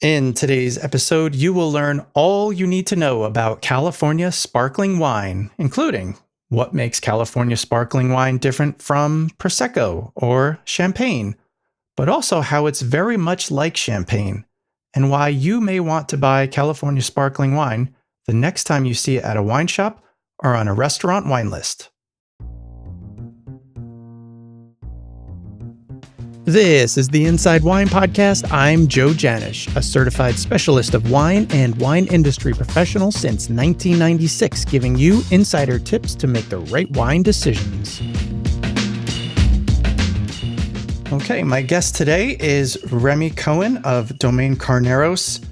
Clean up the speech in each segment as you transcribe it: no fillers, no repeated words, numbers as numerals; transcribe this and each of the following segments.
In today's episode, you will learn all you need to know about California sparkling wine, including what makes California sparkling wine different from Prosecco or Champagne, but also how it's very much like Champagne, and why you may want to buy California sparkling wine the next time you see it at a wine shop or on a restaurant wine list. This is the Inside Wine Podcast. I'm Joe Janish, a certified specialist of wine and wine industry professional since 1996, giving you insider tips to make the right wine decisions. Okay, my guest today is Remi Cohen of Domaine Carneros.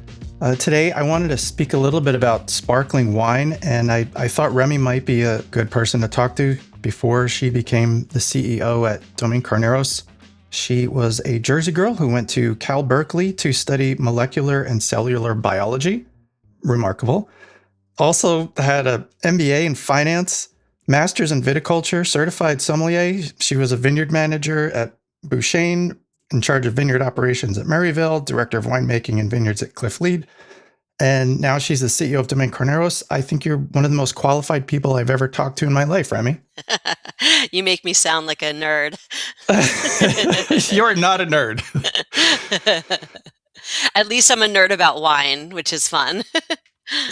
Today, I wanted to speak a little bit about sparkling wine, and I thought Remi might be a good person to talk to before she became the CEO at Domaine Carneros. She was a Jersey girl who went to Cal Berkeley to study molecular and cellular biology. Remarkable. Also had an MBA in finance, master's in viticulture, certified sommelier. She was a vineyard manager at Bouchain, in charge of vineyard operations at Maryville, director of winemaking and vineyards at Cliff Lead. And now she's the CEO of Domaine Carneros. I think you're one of the most qualified people I've ever talked to in my life, Remi. You make me sound like a nerd. You're not a nerd. At least I'm a nerd about wine, which is fun.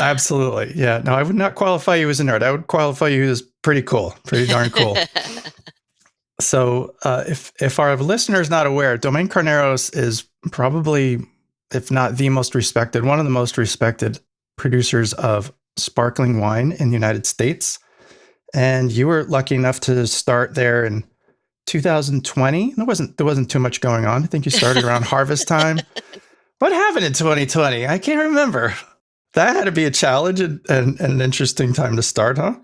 Absolutely. Yeah. No, I would not qualify you as a nerd. I would qualify you as pretty cool, pretty darn cool. So if our listener is not aware, Domaine Carneros is probably, if not the most respected, one of the most respected producers of sparkling wine in the United States. And you were lucky enough to start there in 2020. There wasn't too much going on. I think you started around harvest time. What happened in 2020? I can't remember. That had to be a challenge and an interesting time to start, huh?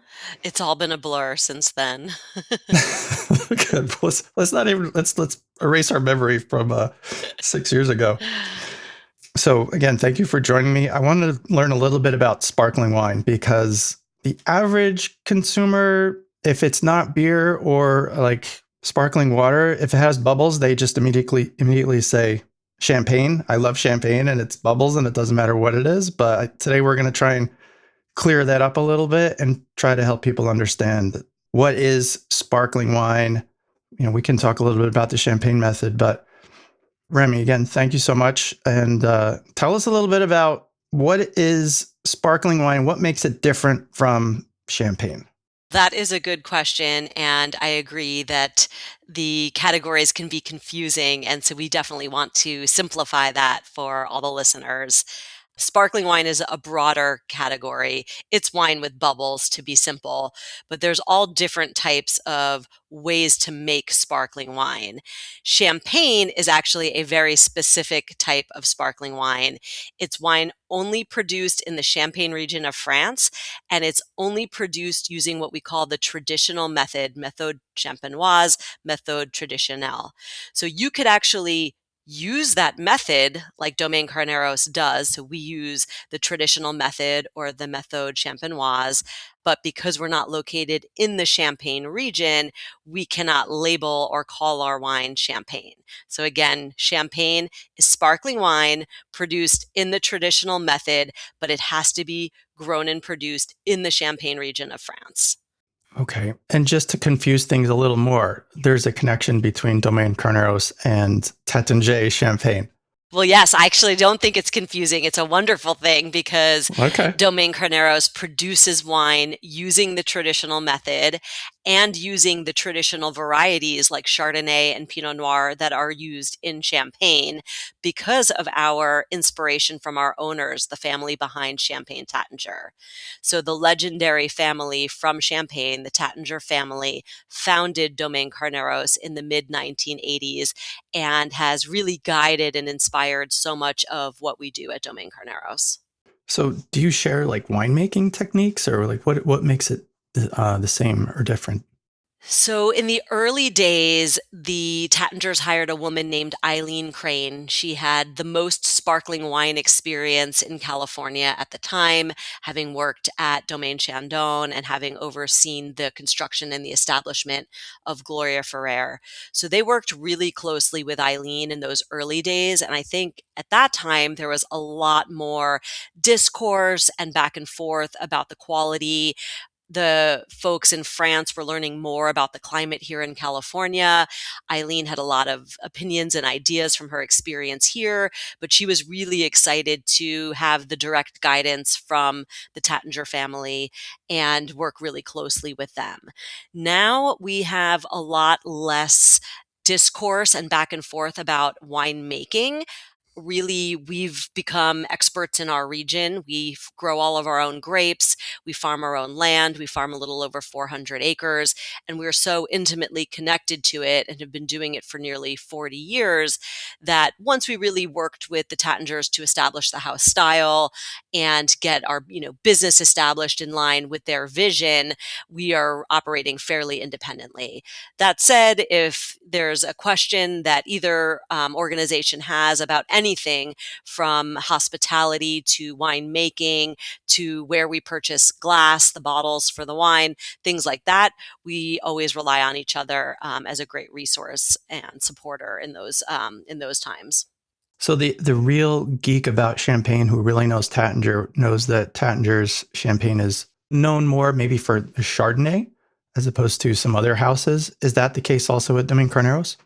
It's all been a blur since then. Good. Let's erase our memory from 6 years ago. So again, thank you for joining me. I wanted to learn a little bit about sparkling wine because the average consumer, if it's not beer or like sparkling water, if it has bubbles, they just immediately say champagne. I love champagne and it's bubbles and it doesn't matter what it is. But today we're going to try and clear that up a little bit and try to help people understand what is sparkling wine. You know, we can talk a little bit about the champagne method, but Remi, again, thank you so much. And tell us a little bit about what is sparkling wine, what makes it different from champagne? That is a good question, and I agree that the categories can be confusing, and so we definitely want to simplify that for all the listeners. Sparkling wine is a broader category. It's wine with bubbles, to be simple, but there's all different types of ways to make sparkling wine. Champagne is actually a very specific type of sparkling wine. It's wine only produced in the Champagne region of France, and it's only produced using what we call the traditional method, méthode champenoise, méthode traditionnelle. So you could actually use that method like Domaine Carneros does. So we use the traditional method or the méthode champenoise, but because we're not located in the Champagne region, we cannot label or call our wine champagne. So again, champagne is sparkling wine produced in the traditional method, but it has to be grown and produced in the Champagne region of France. Okay. And just to confuse things a little more, there's a connection between Domaine Carneros and Taittinger Champagne. Well, yes, I actually don't think it's confusing. It's a wonderful thing because Okay. Domaine Carneros produces wine using the traditional method and using the traditional varieties like Chardonnay and Pinot Noir that are used in Champagne because of our inspiration from our owners, the family behind Champagne Taittinger. So the legendary family from Champagne, the Taittinger family, founded Domaine Carneros in the mid-1980s and has really guided and inspired so much of what we do at Domaine Carneros. So do you share like winemaking techniques or like what makes it the same or different? So in the early days, the Tattingers hired a woman named Eileen Crane. She had the most sparkling wine experience in California at the time, having worked at Domaine Chandon and having overseen the construction and the establishment of Gloria Ferrer. So they worked really closely with Eileen in those early days. And I think at that time, there was a lot more discourse and back and forth about the quality. The folks in France were learning more about the climate here in California. Eileen had a lot of opinions and ideas from her experience here, but she was really excited to have the direct guidance from the Taittinger family and work really closely with them. Now we have a lot less discourse and back and forth about winemaking. Really, we've become experts in our region. We grow all of our own grapes. We farm our own land. We farm a little over 400 acres, and we're so intimately connected to it and have been doing it for nearly 40 years that once we really worked with the Tattingers to establish the house style and get our, business established in line with their vision, we are operating fairly independently. That said, if there's a question that either organization has about anything from hospitality to winemaking to where we purchase glass, the bottles for the wine, things like that, we always rely on each other as a great resource and supporter in those times. So the real geek about champagne who really knows Taittinger knows that Taittinger's champagne is known more maybe for the Chardonnay as opposed to some other houses. Is that the case also with Domaine Carneros?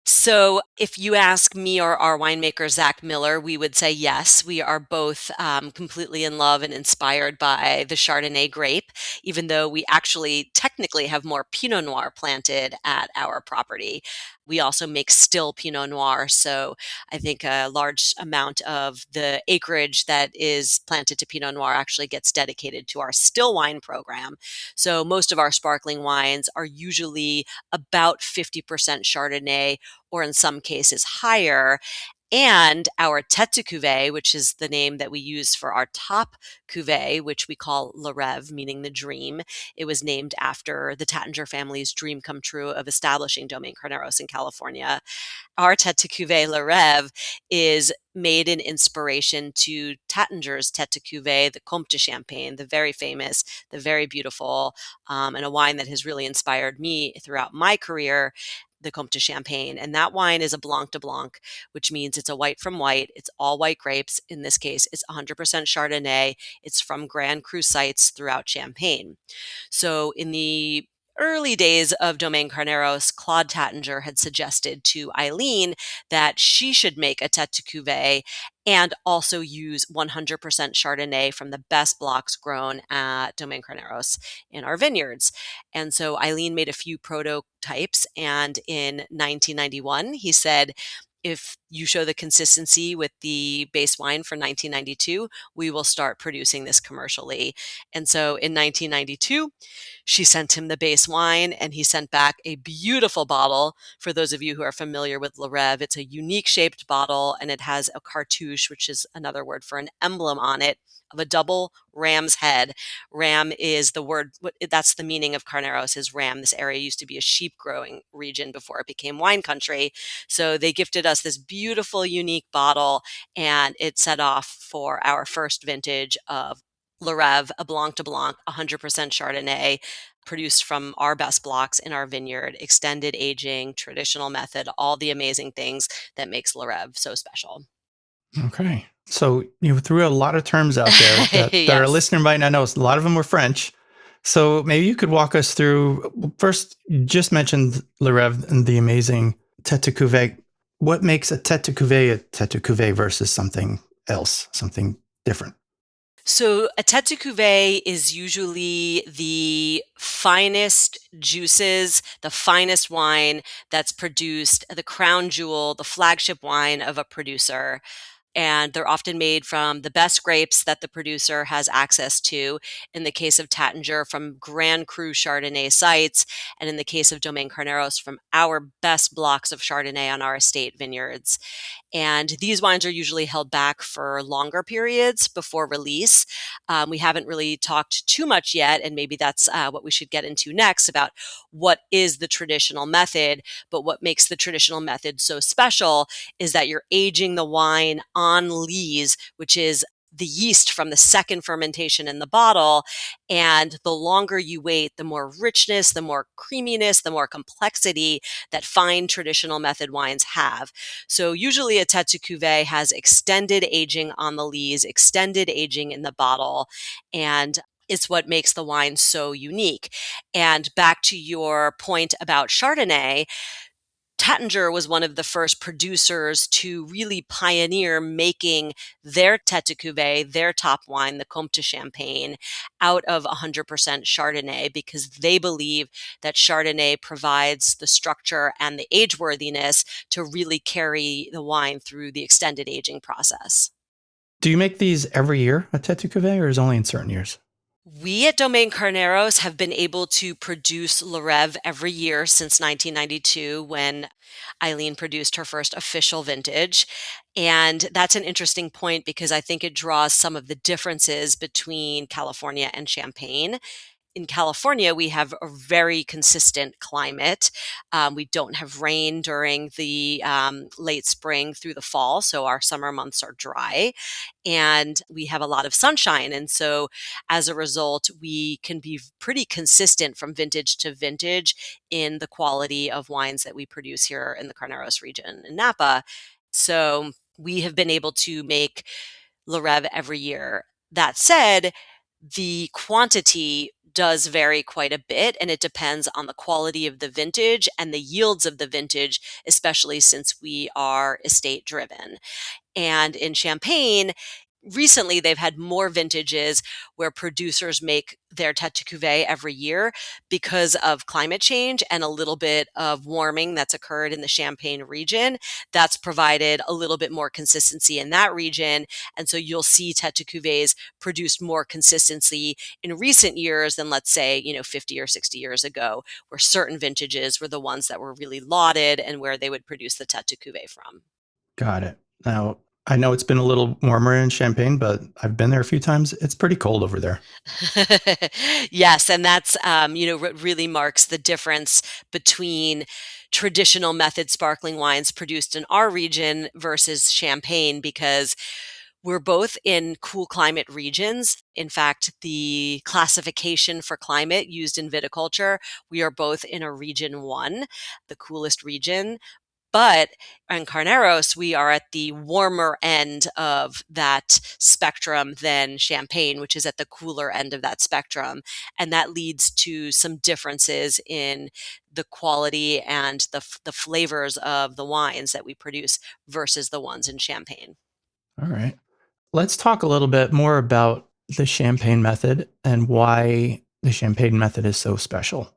So, if you ask me or our winemaker, Zach Miller, we would say yes. We are both completely in love and inspired by the Chardonnay grape, even though we actually technically have more Pinot Noir planted at our property. We also make still Pinot Noir. So, I think a large amount of the acreage that is planted to Pinot Noir actually gets dedicated to our still wine program. So, most of our sparkling wines are usually about 50% Chardonnay or in some cases higher. And our tête de cuvée, which is the name that we use for our top cuvée, which we call Le Rêve, meaning the dream. It was named after the Taittinger family's dream come true of establishing Domaine Carneros in California. Our tête de cuvée Le Rêve is made in inspiration to Taittinger's tête de cuvée, the Comte de Champagne, the very famous, the very beautiful, and a wine that has really inspired me throughout my career, the Comte de Champagne. And that wine is a Blanc de Blanc, which means it's a white from white. It's all white grapes. In this case, it's 100% Chardonnay. It's from Grand Cru sites throughout Champagne. So in the early days of Domaine Carneros, Claude Taittinger had suggested to Eileen that she should make a tête de cuvée and also use 100% Chardonnay from the best blocks grown at Domaine Carneros in our vineyards. And so Eileen made a few prototypes, and in 1991, he said, if you show the consistency with the base wine for 1992, we will start producing this commercially. And so in 1992, she sent him the base wine, and he sent back a beautiful bottle. For those of you who are familiar with Le Rêve, it's a unique shaped bottle, and it has a cartouche, which is another word for an emblem on it, of a double ram's head. Ram is the word, that's the meaning of Carneros, is ram. This area used to be a sheep growing region before it became wine country. So they gifted us this beautiful, unique bottle, and it set off for our first vintage of Le Rêve, a Blanc de Blanc, 100% Chardonnay, produced from our best blocks in our vineyard, extended aging, traditional method, all the amazing things that makes Le Rêve so special. Okay. So you threw a lot of terms out there that our Yes. listener might not know. A lot of them were French. So maybe you could walk us through. First, you just mentioned Le Rêve and the amazing tête de cuvée. What makes a tête de cuvée versus something else, something different? So a tête de cuvée is usually the finest juices, the finest wine that's produced, the crown jewel, the flagship wine of a producer. And they're often made from the best grapes that the producer has access to. In the case of Taittinger, from Grand Cru Chardonnay sites, and in the case of Domaine Carneros, from our best blocks of Chardonnay on our estate vineyards. And these wines are usually held back for longer periods before release. We haven't really talked too much yet, and maybe that's what we should get into next about what is the traditional method. But what makes the traditional method so special is that you're aging the wine on lees, which is the yeast from the second fermentation in the bottle. And the longer you wait, the more richness, the more creaminess, the more complexity that fine traditional method wines have. So usually a tête de cuvée has extended aging on the lees, extended aging in the bottle, and it's what makes the wine so unique. And back to your point about Chardonnay, Taittinger was one of the first producers to really pioneer making their tête de cuvée, their top wine, the Comte de Champagne, out of 100% Chardonnay because they believe that Chardonnay provides the structure and the age worthiness to really carry the wine through the extended aging process. Do you make these every year, a tête de cuvée, or is it only in certain years? We at Domaine Carneros have been able to produce Le Rêve every year since 1992 when Eileen produced her first official vintage. And that's an interesting point because I think it draws some of the differences between California and Champagne. In California, we have a very consistent climate. We don't have rain during the late spring through the fall, so our summer months are dry. And we have a lot of sunshine. And so as a result, we can be pretty consistent from vintage to vintage in the quality of wines that we produce here in the Carneros region in Napa. So we have been able to make Le Rêve every year. That said, the quantity does vary quite a bit, and it depends on the quality of the vintage and the yields of the vintage, especially since we are estate driven. And in Champagne, recently they've had more vintages where producers make their tête de cuvée every year because of climate change and a little bit of warming that's occurred in the Champagne region. That's provided a little bit more consistency in that region. And so you'll see tête de cuvées produced more consistently in recent years than, let's say, 50 or 60 years ago, where certain vintages were the ones that were really lauded and where they would produce the tête de cuvée from. Got it. Now, I know it's been a little warmer in Champagne, but I've been there a few times. It's pretty cold over there. Yes, and that's what really marks the difference between traditional method sparkling wines produced in our region versus Champagne because we're both in cool climate regions. In fact, the classification for climate used in viticulture, we are both in a region 1, the coolest region. But in Carneros, we are at the warmer end of that spectrum than Champagne, which is at the cooler end of that spectrum. And that leads to some differences in the quality and the flavors of the wines that we produce versus the ones in Champagne. All right. Let's talk a little bit more about the Champagne method and why the Champagne method is so special.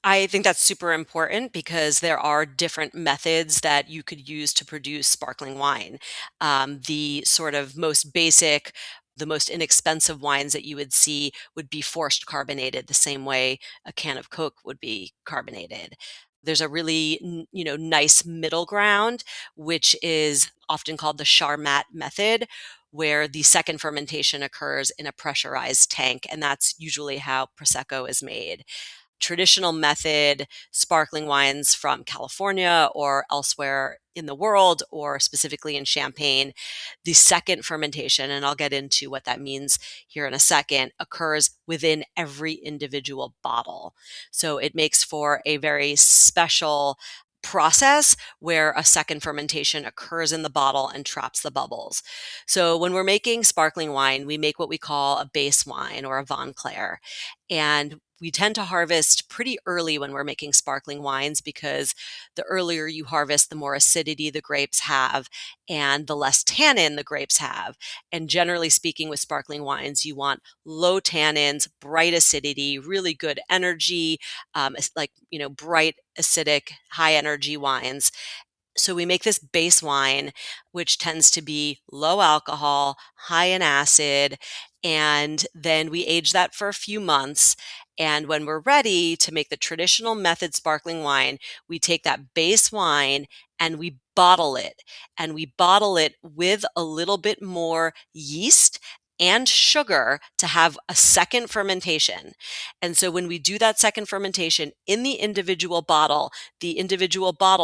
I think that's super important because there are different methods that you could use to produce sparkling wine. The sort of most basic, the most inexpensive wines that you would see would be forced carbonated, the same way a can of Coke would be carbonated. There's a really, nice middle ground, which is often called the Charmat method, where the second fermentation occurs in a pressurized tank, and that's usually how Prosecco is made. Traditional method sparkling wines from California or elsewhere in the world, or specifically in Champagne, the second fermentation, and I'll get into what that means here in a second, occurs within every individual bottle. So it makes for a very special process where a second fermentation occurs in the bottle and traps the bubbles. So when we're making sparkling wine, we make what we call a base wine or a Von Clair. And we tend to harvest pretty early when we're making sparkling wines because the earlier you harvest, the more acidity the grapes have and the less tannin the grapes have. And generally speaking, with sparkling wines, you want low tannins, bright acidity, really good energy, bright, acidic, high energy wines. So we make this base wine, which tends to be low alcohol, high in acid, and then we age that for a few months. And when we're ready to make the traditional method sparkling wine, we take that base wine and we bottle it. And we bottle it with a little bit more yeast and sugar to have a second fermentation. And so when we do that second fermentation in the individual bottle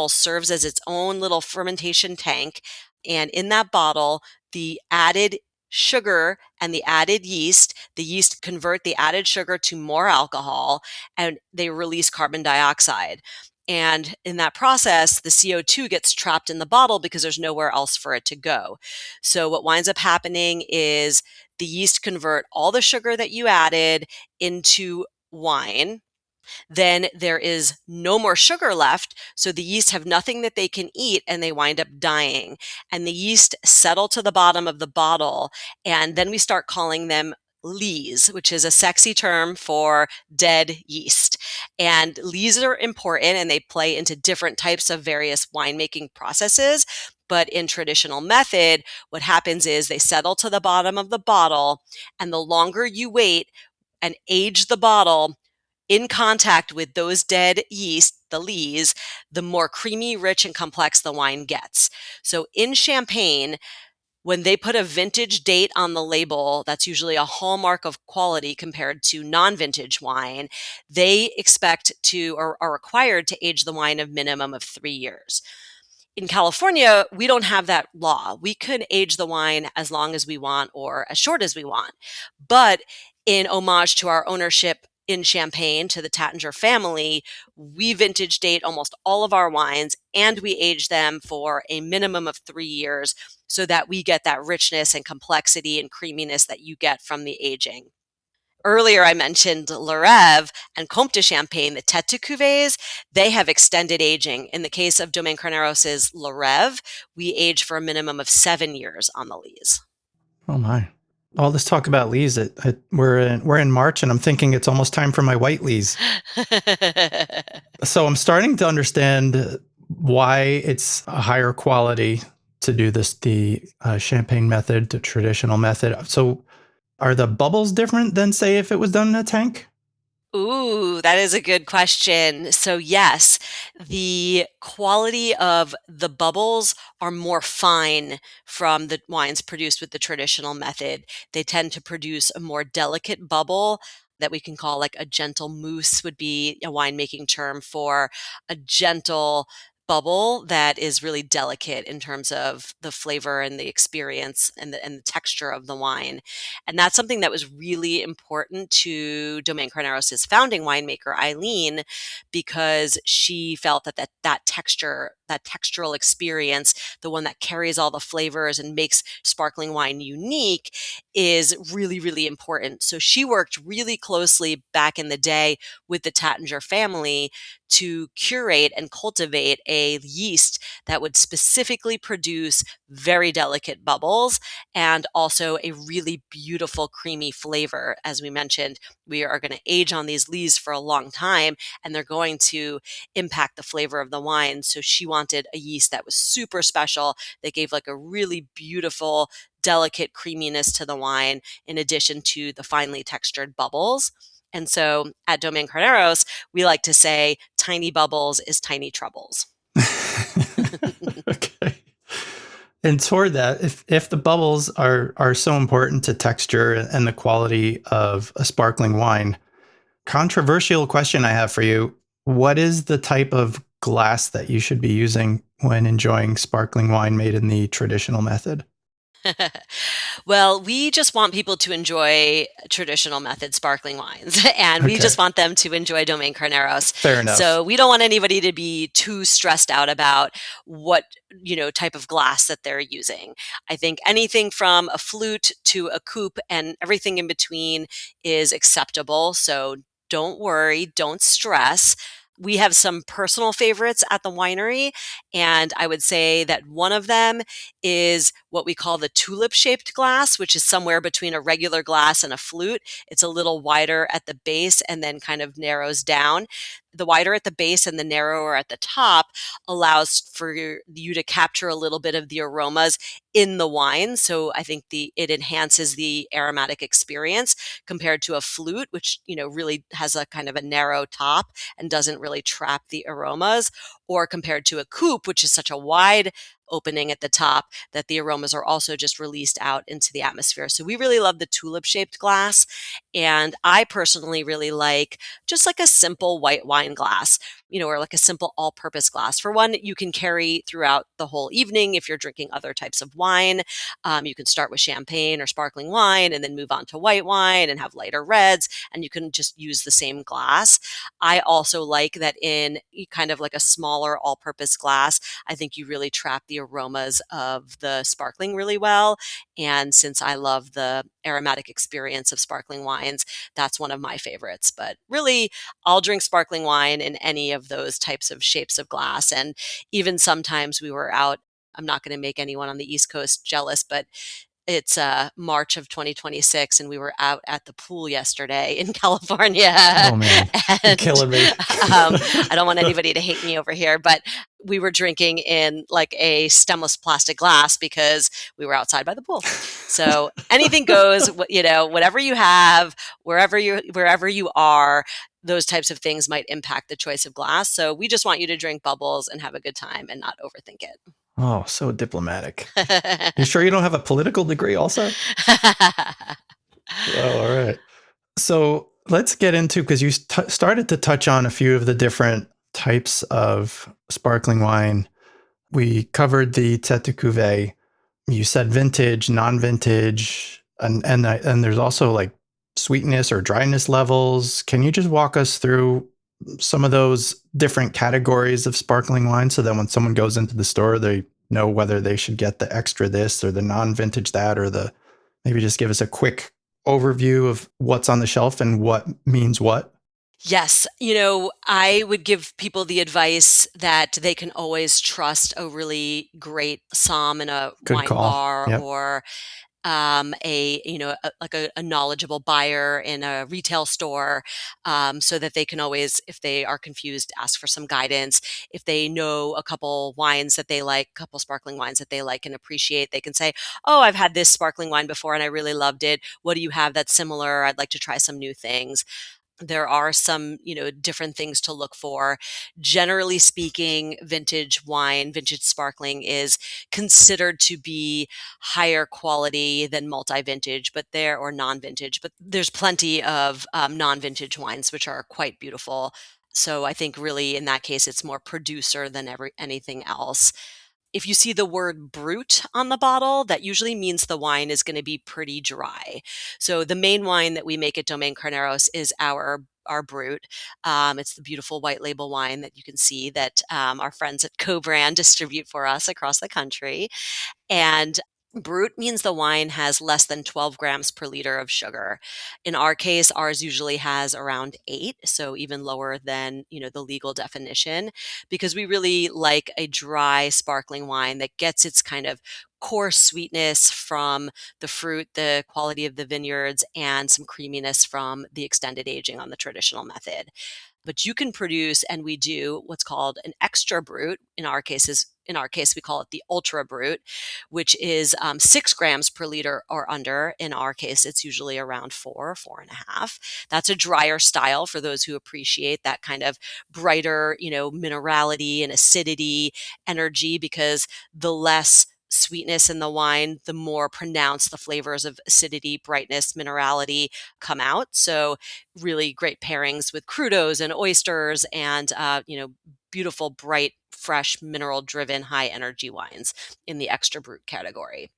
serves as its own little fermentation tank. And in that bottle, the added sugar and the added yeast, the yeast convert the added sugar to more alcohol, and they release carbon dioxide. And in that process, the CO2 gets trapped in the bottle because there's nowhere else for it to go. So what winds up happening is the yeast convert all the sugar that you added into wine. Then there is no more sugar left. So the yeast have nothing that they can eat and they wind up dying. And the yeast settle to the bottom of the bottle. And then we start calling them lees, which is a sexy term for dead yeast. And lees are important and they play into different types of various winemaking processes. But in traditional method, what happens is they settle to the bottom of the bottle, and the longer you wait and age the bottle in contact with those dead yeast, the lees, the more creamy, rich, and complex the wine gets. So in champagne, when they put a vintage date on the label, that's usually a hallmark of quality compared to non-vintage wine, they expect to or are required to age the wine a minimum of 3 years. In California, we don't have that law. We could age the wine as long as we want or as short as we want. But in homage to our ownership in Champagne, to the Taittinger family, we vintage date almost all of our wines and we age them for a minimum of 3 years so that we get that richness and complexity and creaminess that you get from the aging. Earlier, I mentioned Le Rêve and Comte de Champagne, the tête cuvées. They have extended aging. In the case of Domaine Carneros' Le Rêve, we age for a minimum of 7 years on the lees. Oh my! All this talk about lees. We're in March, and I'm thinking it's almost time for my white lees. So I'm starting to understand why it's a higher quality to do the champagne method, the traditional method. So are the bubbles different than, say, if it was done in a tank? Ooh, that is a good question. So yes, the quality of the bubbles are more fine from the wines produced with the traditional method. They tend to produce a more delicate bubble that we can call like a gentle mousse, would be a winemaking term for a gentle bubble that is really delicate in terms of the flavor and the experience and the texture of the wine. And that's something that was really important to Domaine Carneros' founding winemaker, Eileen, because she felt that texture, that textural experience, the one that carries all the flavors and makes sparkling wine unique, is really, really important. So she worked really closely back in the day with the Taittinger family to curate and cultivate a yeast that would specifically produce very delicate bubbles and also a really beautiful creamy flavor. As we mentioned, we are going to age on these lees for a long time and they're going to impact the flavor of the wine. So she wanted a yeast that was super special, that gave like a really beautiful, delicate creaminess to the wine in addition to the finely textured bubbles. And so at Domaine Carneros, we like to say tiny bubbles is tiny troubles. Okay. And toward that, if the bubbles are so important to texture and the quality of a sparkling wine, controversial question I have for you. What is the type of glass that you should be using when enjoying sparkling wine made in the traditional method? Well, we just want people to enjoy traditional method sparkling wines, and we Okay, just want them to enjoy Domaine Carneros. fair enough. So we don't want anybody to be too stressed out about what, type of glass that they're using. I think anything from a flute to a coupe and everything in between is acceptable. So don't worry, don't stress. We have some personal favorites at the winery, and I would say that one of them is what we call the tulip-shaped glass, which is somewhere between a regular glass and a flute. It's a little wider at the base and then kind of narrows down. The wider at the base and the narrower at the top allows for you to capture a little bit of the aromas in the wine. So I think it enhances the aromatic experience compared to a flute, which, really has a kind of a narrow top and doesn't really trap the aromas, or compared to a coupe, which is such a wide opening at the top that the aromas are also just released out into the atmosphere. So we really love the tulip-shaped glass. And I personally really like just like a simple white wine glass, or like a simple all-purpose glass. For one, you can carry throughout the whole evening if you're drinking other types of wine. You can start with champagne or sparkling wine and then move on to white wine and have lighter reds, and you can just use the same glass. I also like that in kind of like a smaller all-purpose glass, I think you really trap the aromas of the sparkling really well. And since I love the aromatic experience of sparkling wines, that's one of my favorites. But really, I'll drink sparkling wine in any of those types of shapes of glass. And even sometimes we were out, I'm not going to make anyone on the East Coast jealous, but it's March of 2026, and we were out at the pool yesterday in California. Oh man, you're And killing me. I don't want anybody to hate me over here, but we were drinking in like a stemless plastic glass because we were outside by the pool. So anything goes, whatever you have, wherever you are, those types of things might impact the choice of glass. So we just want you to drink bubbles and have a good time and not overthink Oh, so diplomatic. You it. sure you don't have a political degree also? Oh, all right. So let's get into, because you started to touch on a few of the different types of sparkling wine. We covered the tête de cuvée. You said vintage, non-vintage, and there's also like sweetness or dryness levels. Can you just walk us through some of those different categories of sparkling wine so that when someone goes into the store, they know whether they should get the extra this or the non-vintage that, or maybe just give us a quick overview of what's on the shelf and what means what? Yes. I would give people the advice that they can always trust a really great somm in a Good wine call. bar, Yep. or a knowledgeable buyer in a retail store, so that they can always, if they are confused, ask for some guidance. If they know a couple wines that they like, a couple sparkling wines that they like and appreciate, they can say, "Oh, I've had this sparkling wine before and I really loved it. What do you have that's similar? I'd like to try some new things." There are some, different things to look for. Generally speaking, vintage wine, vintage sparkling is considered to be higher quality than multi-vintage, or non-vintage, but there's plenty of non-vintage wines, which are quite beautiful. So I think really in that case, it's more producer than anything else. If you see the word Brut on the bottle, that usually means the wine is going to be pretty dry. So the main wine that we make at Domaine Carneros is our Brut. It's the beautiful white label wine that you can see that our friends at Co-Brand distribute for us across the country. And Brut means the wine has less than 12 grams per liter of sugar. In our case, ours usually has around 8, so even lower than, the legal definition, because we really like a dry sparkling wine that gets its kind of core sweetness from the fruit, the quality of the vineyards, and some creaminess from the extended aging on the traditional method. But you can produce, and we do, what's called an extra Brut. In our case, we call it the ultra Brut, which is 6 grams per liter or under. In our case, it's usually around 4.5. That's a drier style for those who appreciate that kind of brighter, minerality and acidity energy, because the less sweetness in the wine, the more pronounced the flavors of acidity, brightness, minerality come out. So really great pairings with crudos and oysters and, beautiful, bright, fresh, mineral driven, high energy wines in the extra Brut category.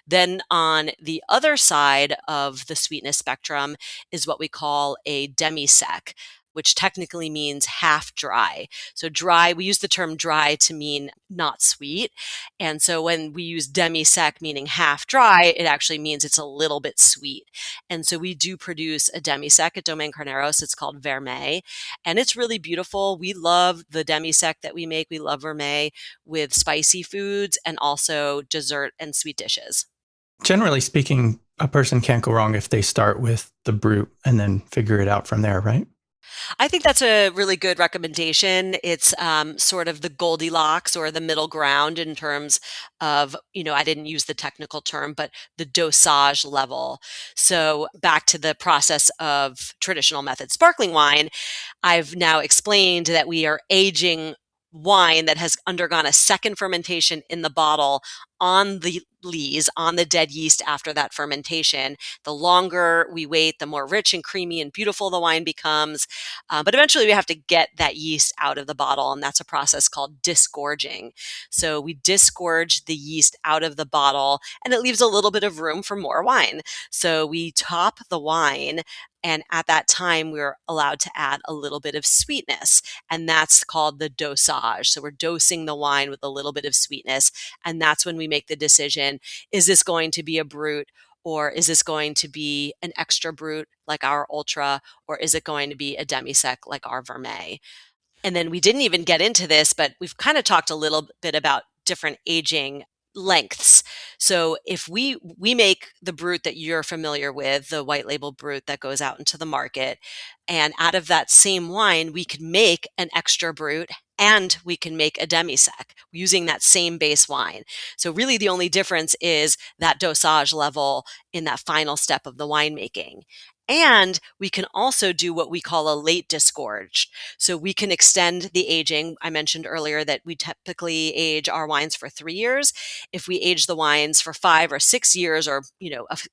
Then on the other side of the sweetness spectrum is what we call a Demi Sec. which technically means half dry. So dry, we use the term dry to mean not sweet. And so when we use Demi Sec, meaning half dry, it actually means it's a little bit sweet. And so we do produce a Demi Sec at Domaine Carneros. It's called Vermeil, and it's really beautiful. We love the Demi Sec that we make. We love Vermeil with spicy foods and also dessert and sweet dishes. Generally speaking, a person can't go wrong if they start with the Brut and then figure it out from there, right? I think that's a really good recommendation. It's sort of the Goldilocks or the middle ground in terms of, I didn't use the technical term, but the dosage level. So back to the process of traditional method sparkling wine, I've now explained that we are aging wine that has undergone a second fermentation in the bottle on the lees, on the dead yeast after that fermentation. The longer we wait, the more rich and creamy and beautiful the wine becomes. But eventually we have to get that yeast out of the bottle, and that's a process called disgorging. So we disgorge the yeast out of the bottle, and it leaves a little bit of room for more wine. So we top the wine, and at that time, we're allowed to add a little bit of sweetness, and that's called the dosage. So we're dosing the wine with a little bit of sweetness, and that's when we make the decision, is this going to be a Brut, or is this going to be an extra Brut like our Ultra, or is it going to be a Demi-Sec like our Vermeil? And then we didn't even get into this, but we've kind of talked a little bit about different aging lengths. So if we make the Brut that you're familiar with, the white label Brut that goes out into the market, and out of that same wine, we could make an extra Brut and we can make a demi-sec using that same base wine. So really the only difference is that dosage level in that final step of the winemaking. And we can also do what we call a late disgorged. So we can extend the aging. I mentioned earlier that we typically age our wines for 3 years. If we age the wines for 5 or 6 years, or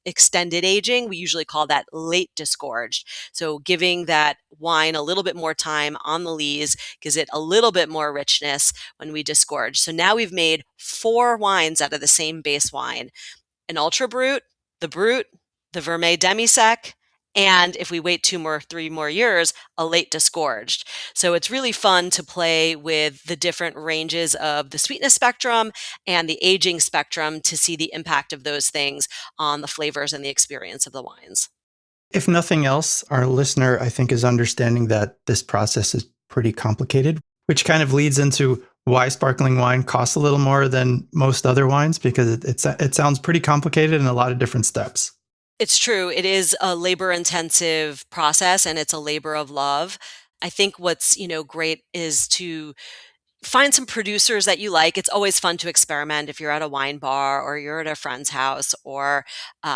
extended aging, we usually call that late disgorged. So giving that wine a little bit more time on the lees gives it a little bit more richness when we disgorge. So now we've made 4 wines out of the same base wine: an Ultra Brut, the Vermeil Demi-Sec, and if we wait 3 more years, a late disgorged. So it's really fun to play with the different ranges of the sweetness spectrum and the aging spectrum to see the impact of those things on the flavors and the experience of the wines. If nothing else, our listener, I think, is understanding that this process is pretty complicated, which kind of leads into why sparkling wine costs a little more than most other wines, because it sounds pretty complicated and a lot of different steps. It's true. It is a labor intensive process and it's a labor of love. I think what's, great is to find some producers that you like. It's always fun to experiment if you're at a wine bar or you're at a friend's house, or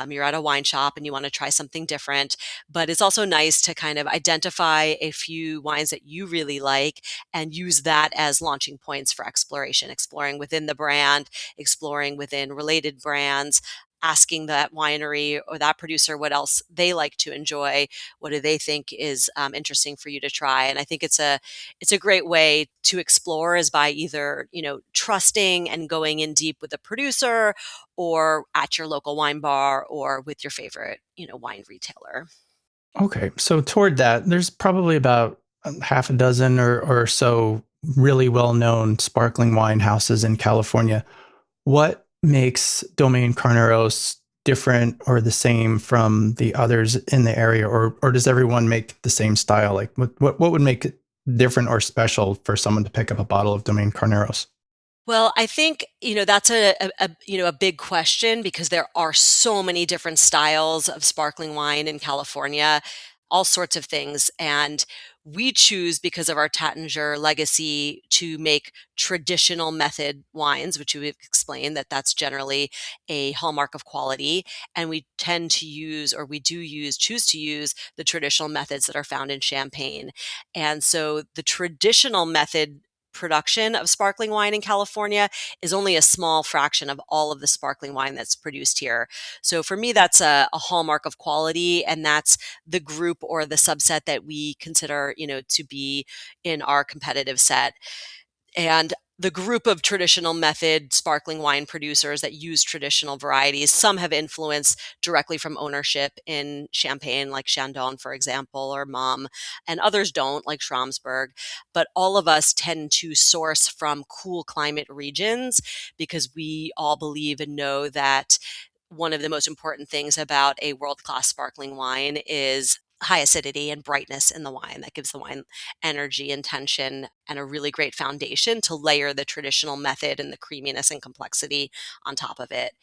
you're at a wine shop and you want to try something different. But it's also nice to kind of identify a few wines that you really like and use that as launching points for exploration, exploring within the brand, exploring within related brands, asking that winery or that producer what else they like to enjoy, what do they think is interesting for you to try. And I think it's a great way to explore, is by either, trusting and going in deep with a producer, or at your local wine bar, or with your favorite, wine retailer. Okay, so toward that, there's probably about half a dozen or so really well-known sparkling wine houses in California. What makes Domaine Carneros different or the same from the others in the area, or does everyone make the same style? Like what would make it different or special for someone to pick up a bottle of Domaine Carneros? Well, I think, that's a big question, because there are so many different styles of sparkling wine in California, all sorts of things. And we choose, because of our Taittinger legacy, to make traditional method wines, which we've explained that that's generally a hallmark of quality. And we tend to use, or we do choose to use the traditional methods that are found in Champagne. And so the traditional method production of sparkling wine in California is only a small fraction of all of the sparkling wine that's produced here. So for me, that's a hallmark of quality, and that's the group or the subset that we consider, to be in our competitive set. And the group of traditional method sparkling wine producers that use traditional varieties. Some have influence directly from ownership in Champagne, like Chandon, for example, or Mom, and others don't, like Schramsberg. But all of us tend to source from cool climate regions because we all believe and know that one of the most important things about a world-class sparkling wine is high acidity and brightness in the wine that gives the wine energy and tension and a really great foundation to layer the traditional method and the creaminess and complexity on top of it.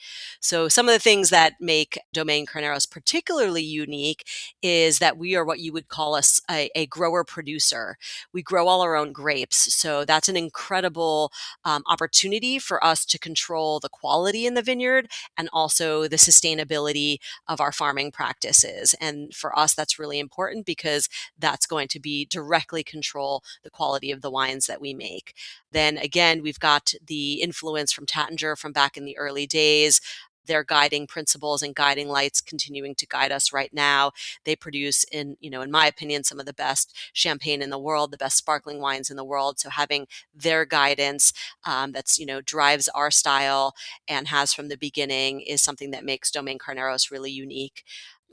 So some of the things that make Domaine Carneros particularly unique is that we are what you would call a grower producer. We grow all our own grapes. So that's an incredible opportunity for us to control the quality in the vineyard and also the sustainability of our farming practices. And for us, that's really important because that's going to be directly control the quality of the wines that we make. Then again, we've got the influence from Taittinger from back in the early days. Their guiding principles and guiding lights continuing to guide us right now. They produce in my opinion, some of the best champagne in the world, the best sparkling wines in the world. So having their guidance that's, drives our style and has from the beginning is something that makes Domaine Carneros really unique.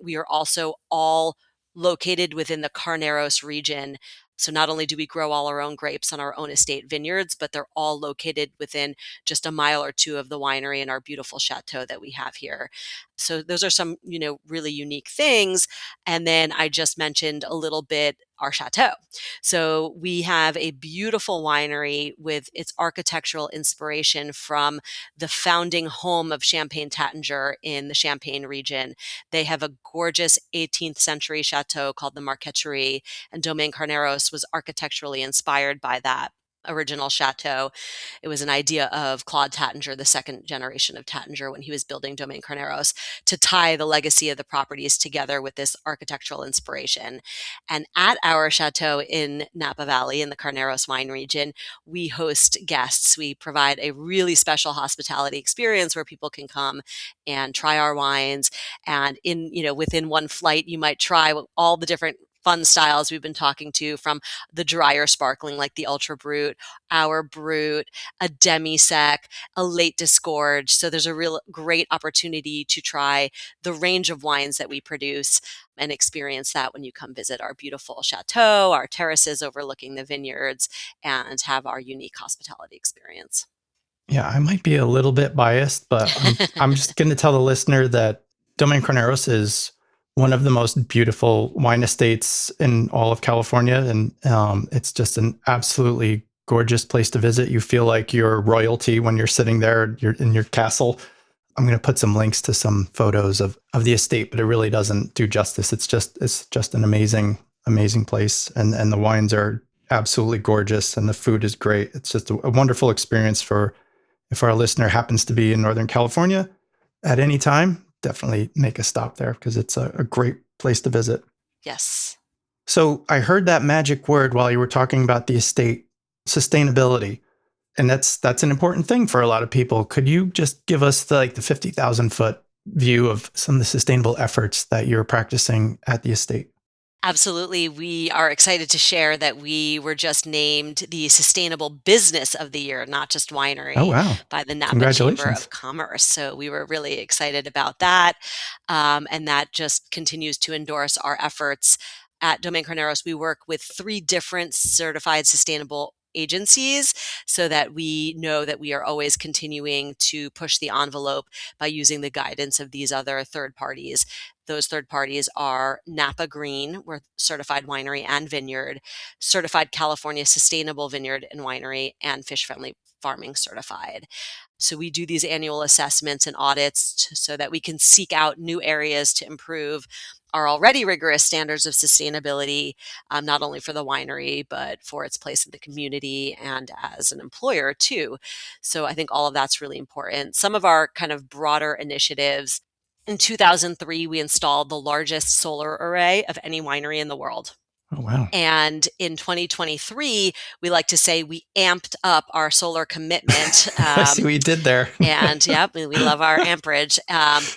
We are also all located within the Carneros region. So not only do we grow all our own grapes on our own estate vineyards, but they're all located within just a mile or two of the winery and our beautiful chateau that we have here. So those are some, really unique things. And then I just mentioned a little bit our chateau. So we have a beautiful winery with its architectural inspiration from the founding home of Champagne Taittinger in the Champagne region. They have a gorgeous 18th century chateau called the Marqueterie, and Domaine Carneros was architecturally inspired by that original chateau. It was an idea of Claude Taittinger, the second generation of Taittinger, when he was building Domaine Carneros, to tie the legacy of the properties together with this architectural inspiration. And at our chateau in Napa Valley, in the Carneros wine region, we host guests. We provide a really special hospitality experience where people can come and try our wines. And within one flight, you might try all the different fun styles we've been talking to, from the drier sparkling like the Ultra Brut, our Brut, a Demi Sec, a late disgorge. So there's a real great opportunity to try the range of wines that we produce and experience that when you come visit our beautiful chateau, our terraces overlooking the vineyards, and have our unique hospitality experience. Yeah, I might be a little bit biased, but I'm just going to tell the listener that Domaine Carneros is one of the most beautiful wine estates in all of California, and it's just an absolutely gorgeous place to visit. You feel like you're royalty when you're sitting there. You're in your castle. I'm going to put some links to some photos of the estate, but it really doesn't do justice. It's just an amazing place, and the wines are absolutely gorgeous, and the food is great. It's just a wonderful experience for if our listener happens to be in Northern California at any time. Definitely make a stop there because it's a great place to visit. Yes. So I heard that magic word while you were talking about the estate, sustainability. And that's an important thing for a lot of people. Could you just give us the 50,000 foot view of some of the sustainable efforts that you're practicing at the estate? Absolutely. We are excited to share that we were just named the Sustainable Business of the Year, not just Oh, winery, wow. by the Napa Chamber Congratulations. of Commerce. So we were really excited about that. And that just continues to endorse our efforts. At Domaine Carneros, we work with 3 different certified sustainable agencies so that we know that we are always continuing to push the envelope by using the guidance of these other third parties. Those third parties are Napa Green, we're certified winery and vineyard, certified California Sustainable Vineyard and Winery, and Fish Friendly Farming certified. So we do these annual assessments and audits so that we can seek out new areas to improve our already rigorous standards of sustainability, not only for the winery, but for its place in the community and as an employer too. So I think all of that's really important. Some of our kind of broader initiatives: in 2003, we installed the largest solar array of any winery in the world. Oh, wow. And in 2023, we like to say we amped up our solar commitment. I see what you did there. And yeah, we love our amperage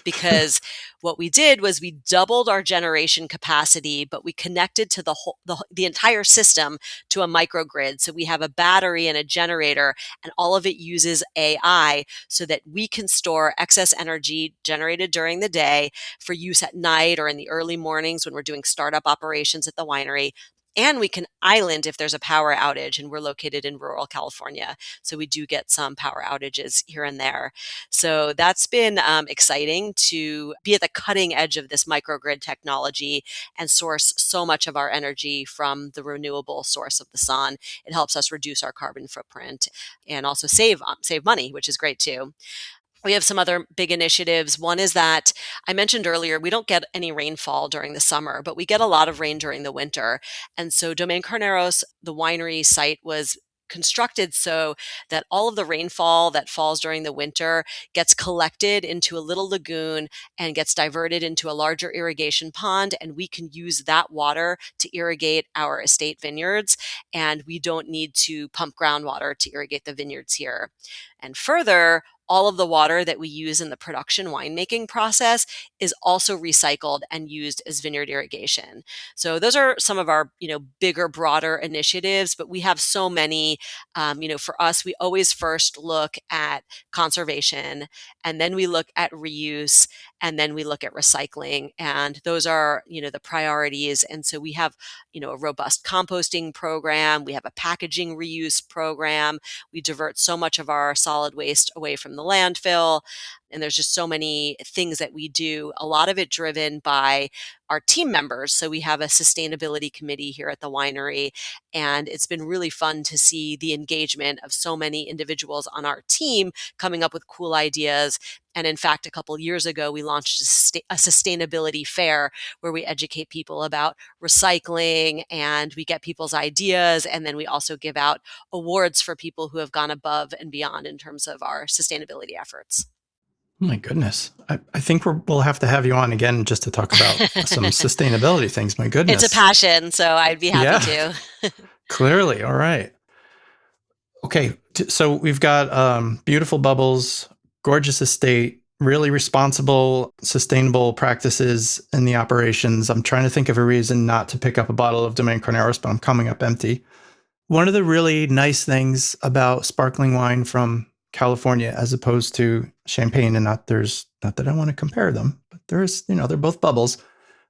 because what we did was we doubled our generation capacity, but we connected to the entire system to a microgrid. So we have a battery and a generator, and all of it uses AI so that we can store excess energy generated during the day for use at night or in the early mornings when we're doing startup operations at the winery. And we can island if there's a power outage, and we're located in rural California. So we do get some power outages here and there. So that's been exciting to be at the cutting edge of this microgrid technology and source so much of our energy from the renewable source of the sun. It helps us reduce our carbon footprint and also save money, which is great too. We have some other big initiatives. One is that I mentioned earlier, we don't get any rainfall during the summer, but we get a lot of rain during the winter. And so Domaine Carneros, the winery site, was constructed so that all of the rainfall that falls during the winter gets collected into a little lagoon and gets diverted into a larger irrigation pond. And we can use that water to irrigate our estate vineyards. And we don't need to pump groundwater to irrigate the vineyards here. And further, all of the water that we use in the production winemaking process is also recycled and used as vineyard irrigation. So those are some of our, bigger, broader initiatives, but we have so many. For us, we always first look at conservation, and then we look at reuse, and then we look at recycling. And those are, the priorities. And so we have, a robust composting program. We have a packaging reuse program. We divert so much of our solid waste away from the landfill. And there's just so many things that we do, a lot of it driven by our team members. So we have a sustainability committee here at the winery, and it's been really fun to see the engagement of so many individuals on our team coming up with cool ideas. And in fact, a couple of years ago, we launched a sustainability fair where we educate people about recycling, and we get people's ideas. And then we also give out awards for people who have gone above and beyond in terms of our sustainability efforts. Oh my goodness. I think we'll have to have you on again just to talk about some sustainability things. My goodness. It's a passion, so I'd be happy to. Clearly. All right. Okay. So we've got beautiful bubbles, gorgeous estate, really responsible, sustainable practices in the operations. I'm trying to think of a reason not to pick up a bottle of Domaine Carneros, but I'm coming up empty. One of the really nice things about sparkling wine from California, as opposed to champagne, and not that I want to compare them, but they're both bubbles.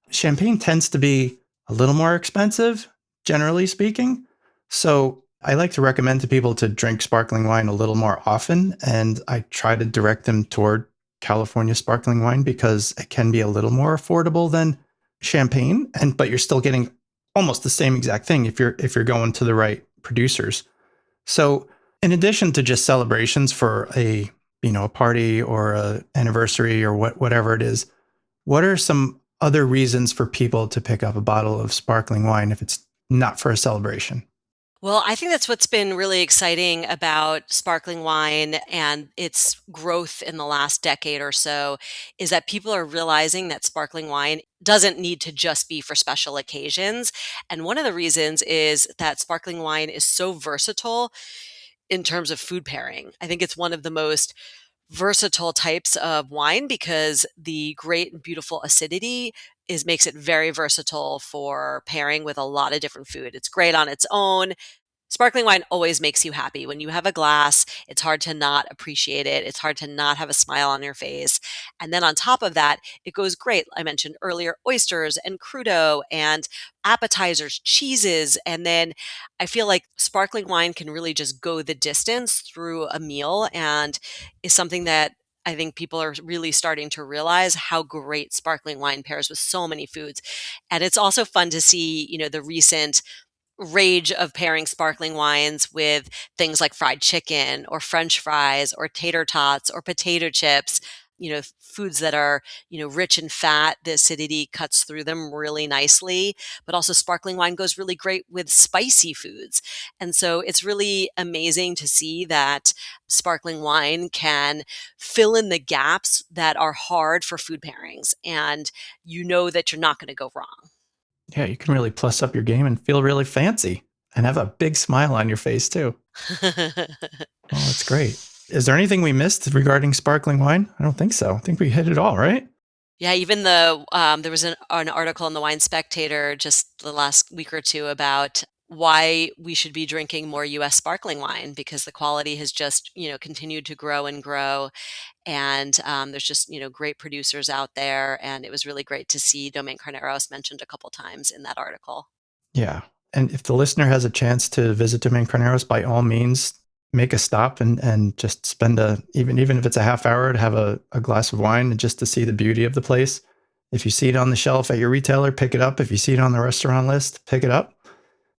Champagne tends to be a little more expensive, generally speaking. So I like to recommend to people to drink sparkling wine a little more often. And I try to direct them toward California sparkling wine because it can be a little more affordable than champagne. But you're still getting almost the same exact thing if you're going to the right producers. So in addition to just celebrations for a party or a anniversary or whatever it is, what are some other reasons for people to pick up a bottle of sparkling wine if it's not for a celebration? Well, I think that's what's been really exciting about sparkling wine and its growth in the last decade or so is that people are realizing that sparkling wine doesn't need to just be for special occasions. And one of the reasons is that sparkling wine is so versatile in terms of food pairing. I think it's one of the most versatile types of wine because the great and beautiful acidity makes it very versatile for pairing with a lot of different food. It's great on its own. Sparkling wine always makes you happy. When you have a glass, it's hard to not appreciate it. It's hard to not have a smile on your face. And then on top of that, it goes great. I mentioned earlier oysters and crudo and appetizers, cheeses. And then I feel like sparkling wine can really just go the distance through a meal and is something that I think people are really starting to realize how great sparkling wine pairs with so many foods. And it's also fun to see, the recent rage of pairing sparkling wines with things like fried chicken or French fries or tater tots or potato chips, foods that are, rich in fat. The acidity cuts through them really nicely, but also sparkling wine goes really great with spicy foods. And so it's really amazing to see that sparkling wine can fill in the gaps that are hard for food pairings. And you know that you're not going to go wrong. Yeah, you can really plus up your game and feel really fancy and have a big smile on your face too. Oh, that's great. Is there anything we missed regarding sparkling wine? I don't think so. I think we hit it all, right? Yeah, even there was an article in the Wine Spectator just the last week or two about why we should be drinking more U.S. sparkling wine because the quality has just continued to grow and grow, and there's just great producers out there, and it was really great to see Domaine Carneros mentioned a couple times in that article. Yeah. And if the listener has a chance to visit Domaine Carneros, by all means, make a stop and just spend even if it's a half hour to have a glass of wine and just to see the beauty of the place. If you see it on the shelf at your retailer, pick it up. If you see it on the restaurant list, pick it up.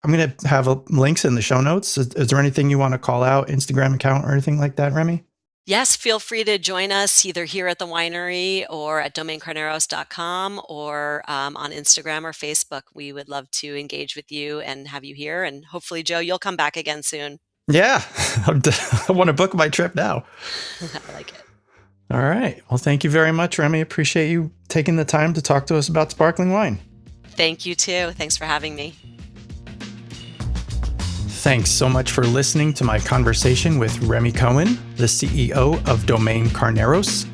I'm going to have links in the show notes. Is there anything you want to call out, Instagram account or anything like that, Remi? Yes, feel free to join us either here at the winery or at domainecarneros.com or on Instagram or Facebook. We would love to engage with you and have you here. And hopefully, Joe, you'll come back again soon. Yeah. I want to book my trip now. I like it. All right. Well, thank you very much, Remi. Appreciate you taking the time to talk to us about sparkling wine. Thank you, too. Thanks for having me. Thanks so much for listening to my conversation with Remi Cohen, the CEO of Domaine Carneros.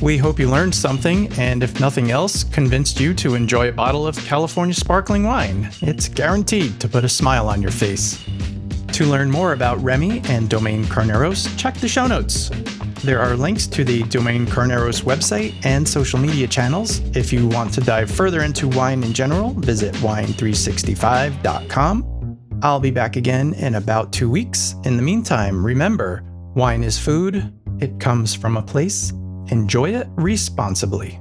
We hope you learned something, and if nothing else, convinced you to enjoy a bottle of California sparkling wine. It's guaranteed to put a smile on your face. To learn more about Remi and Domaine Carneros, check the show notes. There are links to the Domaine Carneros website and social media channels. If you want to dive further into wine in general, visit wine365.com. I'll be back again in about 2 weeks. In the meantime, remember, wine is food. It comes from a place. Enjoy it responsibly.